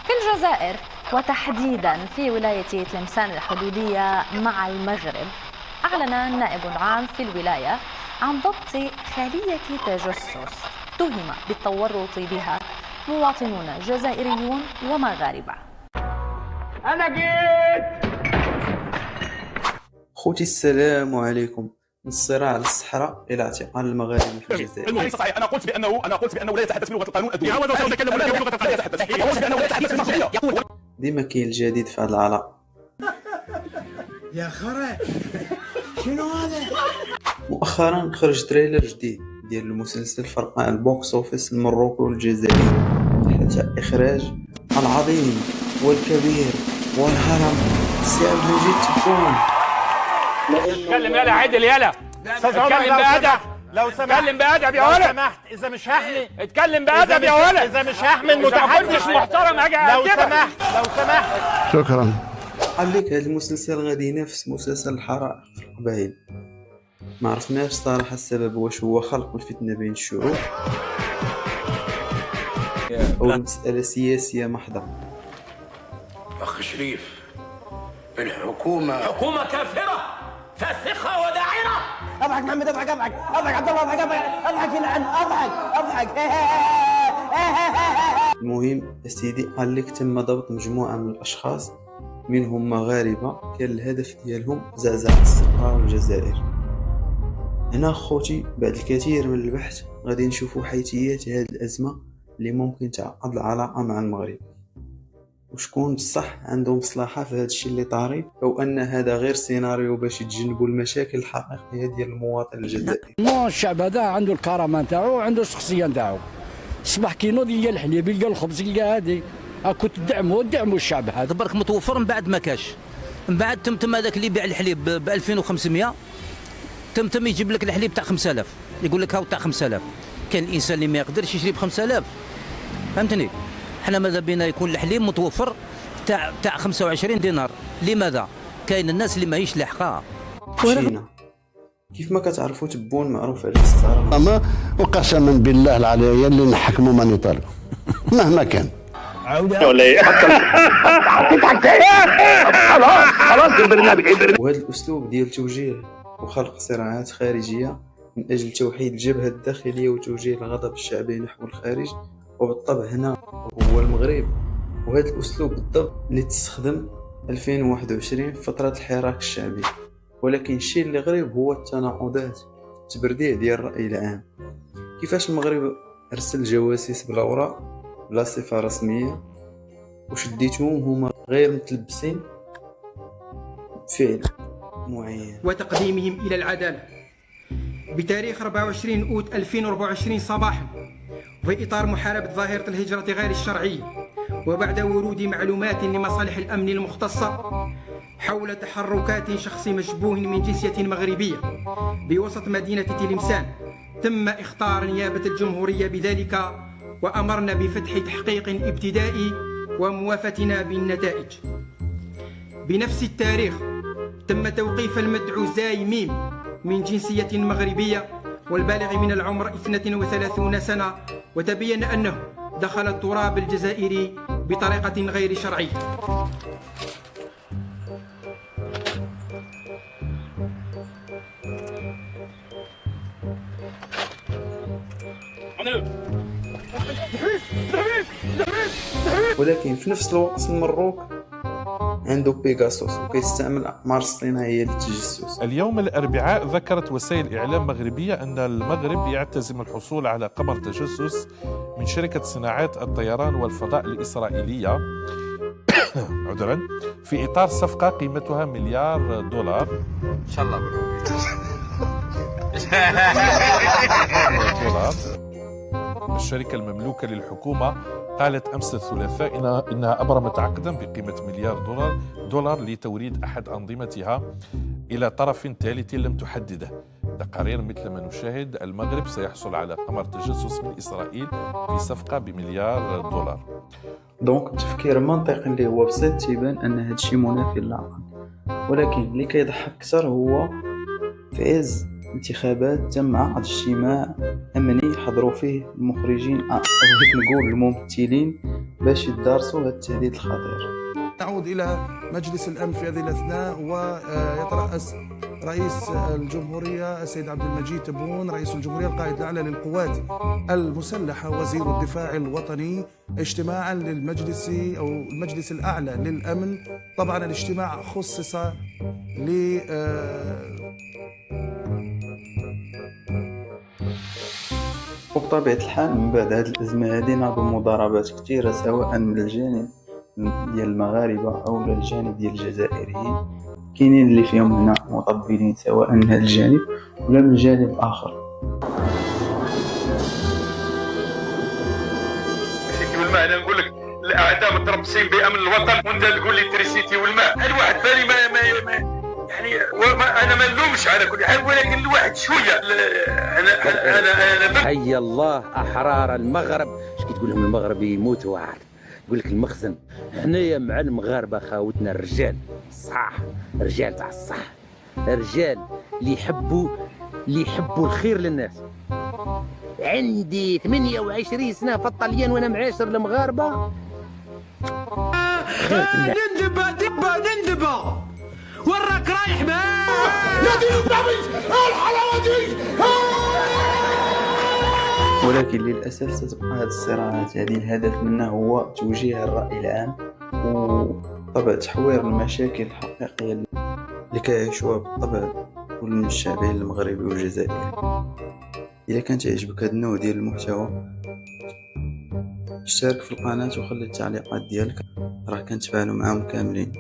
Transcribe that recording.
في الجزائر وتحديدا في ولاية تلمسان الحدودية مع المغرب، أعلن النائب العام في الولاية عن ضبط خلية تجسس اتهم بالتورط بها مواطنون جزائريون ومغاربة. أنا جيت. خوتي السلام عليكم. من الصراع على الصحراء الى اعتقال المغاربه في الجزائر. ليس صحيح. انا قلت بانه لا يتحدث بلغه القانون الدولي. يا ولد تكلم بلغه القانون يتحدث. قلت بانه لا يتحدث بالمغربيه. ديما كاين الجديد في هذا العلاقه. يا خرا شنو هذا؟ مؤخرا خرج تريلر جديد ديال المسلسل فرقع البوكس اوفيس المروكي والجزائري تحت اخراج العظيم والكبير والهرم السي عبد المجيد تبون. اتكلم يلا عدل يلا. اتكلم بأدب. لو سمحت اتكلم بأدب يا ولد. لو سمحت اذا مش هحمي اتكلم بأدب يا ولد. اذا مش هحمي المتحدث محترم اجي لو سمحت. شكرا. قال لك هذا المسلسل غادي ينافس مسلسل الحرائق في القبائل. ما عرفناش صراحه السبب، واش هو خلق الفتنه بين الشعوب او مساله سياسيه محضه. اخ شريف، الحكومه كافره فاسخه وداعره. اضحك محمد، اضحك عبد الله، اضحك يلعن، اضحك. المهم سيدي قال لك تم ضبط مجموعه من الاشخاص منهم مغاربه كان الهدف ديالهم زعزعه الاستقرار الجزائري. هنا خوتي بعد الكثير من البحث غادي نشوفوا حيثيات هذه الازمه اللي ممكن تعقد العلاقه مع المغرب، وشكون بصح عنده مصلحه في هذا الشيء اللي طاري، او ان هذا غير سيناريو باش يتجنبوا المشاكل الحقيقيه ديال المواطن الجزائري. الشعب هذا عنده الكرامه نتاعو وعنده الشخصيه نتاعو. صباح كينوض يلقى الحليب يلقى الخبز يلقى هذه كنت دعموا الشعب هذا برك متوفر. من بعد ما كاش، من بعد تم هذاك اللي يبيع الحليب ب 2500 تم يجيب لك الحليب تاع 5000 يقول لك هاو تاع 5000. كان الانسان اللي ما يقدرش يشري ب 5000 فهمتني. حنا ماذا بينا يكون الحليب متوفر تاع 25 دينار. لماذا؟ كاين الناس اللي ماهيش لاحقه. مشينا كيف ما كتعرفوا تبون معروف على الاستعاره. اما وقسما بالله العلي اللي نحكموا ما نطالب مهما كان. عودة ولا ايه؟ خلاص البرنامج. وهذا الاسلوب ديال توجيه وخلق صراعات خارجيه من اجل توحيد الجبهه الداخليه وتوجيه الغضب الشعبي نحو الخارج، وبالطبع هنا هو المغرب. وهذا الاسلوب بالضبط اللي تستخدم 2021 في فتره الحراك الشعبي. ولكن الشيء اللي غريب هو التناقضات، التبرديع ديال الراي العام. كيفاش المغرب ارسل جواسيس بلا اوراق بلا صفه رسميه وشديتهم هما غير متلبسين بفعل معين وتقديمهم الى العداله بتاريخ 24 أوت 2024 صباحا، وفي إطار محاربة ظاهرة الهجرة غير الشرعية، وبعد ورود معلومات لمصالح الأمن المختصة حول تحركات شخص مشبوه من جنسية مغربية بوسط مدينة تلمسان، تم إخطار نيابة الجمهورية بذلك، وأمرنا بفتح تحقيق ابتدائي وموافتنا بالنتائج. بنفس التاريخ تم توقيف المدعو زاي ميم من جنسية مغربية والبالغ من العمر 32 سنة، وتبين أنه دخل التراب الجزائري بطريقة غير شرعية. ولكن في نفس الوقت المروك عنده بيغاسوس وكيستعمل أقمار اصطناعية للتجسس. اليوم الأربعاء ذكرت وسائل إعلام مغربية أن المغرب يعتزم الحصول على قمر تجسس من شركة صناعات الطيران والفضاء الإسرائيلية عذرا في إطار صفقة قيمتها $1,000,000. ان شاء الله. الشركة المملوكة للحكومة قالت أمس الثلاثاء إنها أبرمت عقدا بقيمة $1,000,000 لتوريد أحد أنظمتها إلى طرف ثالث لم تحدده. تقارير مثل ما نشاهد المغرب سيحصل على قمر تجسس من إسرائيل في صفقة $1,000,000. دونك التفكير المنطقي اللي هو بسيط تيبان أن هذا الشيء منافي للعقل، ولكن اللي كيضحك أكثر هو في عز الانتخابات تم عقد اجتماع أمني حضروا فيه المخرجين أو هيك نقول الممثلين باش يدارسوا هذا التهديد الخطير. نعود إلى مجلس الأمن في هذه الأثناء ويترأس رئيس الجمهورية السيد عبد المجيد تبون رئيس الجمهورية القائد الأعلى للقوات المسلحة وزير الدفاع الوطني اجتماعا للمجلس أو المجلس الأعلى للأمن. طبعا الاجتماع خصص ل وبطبيعة الحال من بعد هذه الأزمة هذه نعرضوا مضاربات كثيرة سواء من الجانب ديال المغاربة أو الجانب ديال الجزائريين، كاينين اللي فيهم هنا مطبلين سواء من هذا الجانب ولا من جانب آخر. تريسيتي والماء، أنا نقول لك الأعداء متربصين بأمن الوطن وأنت تقول لي تريسيتي والماء. الواحد بالي ما يعني أنا ما نلومش على كل حال، ولكن الواحد شوية أنا حي الله أحرار المغرب. اش كي تقول لهم المغربي يموت واحد، يقول لك المخزن. حنايا مع المغاربه خاوتنا الرجال صح، رجال تاع الصح، رجال اللي يحبوا الخير للناس. عندي 28 سنه في الطليان وانا معاشر المغاربه. نندبه وراك رايح معاه يا دين النبي الحلاوه دي. ولكن للأسف ستبقى هذه الصراعات هذه الهدف منها هو توجيه الرأي العام وطبعا تحوير المشاكل الحقيقية اللي كيعيشوها بالطبع كل الشعبين المغربي والجزائري. إذا كانت يعجبك هذا النوع ديال المحتوى اشترك في القناة وخلي التعليقات ديالك، راه كنتفاعلوا معاهم كاملين.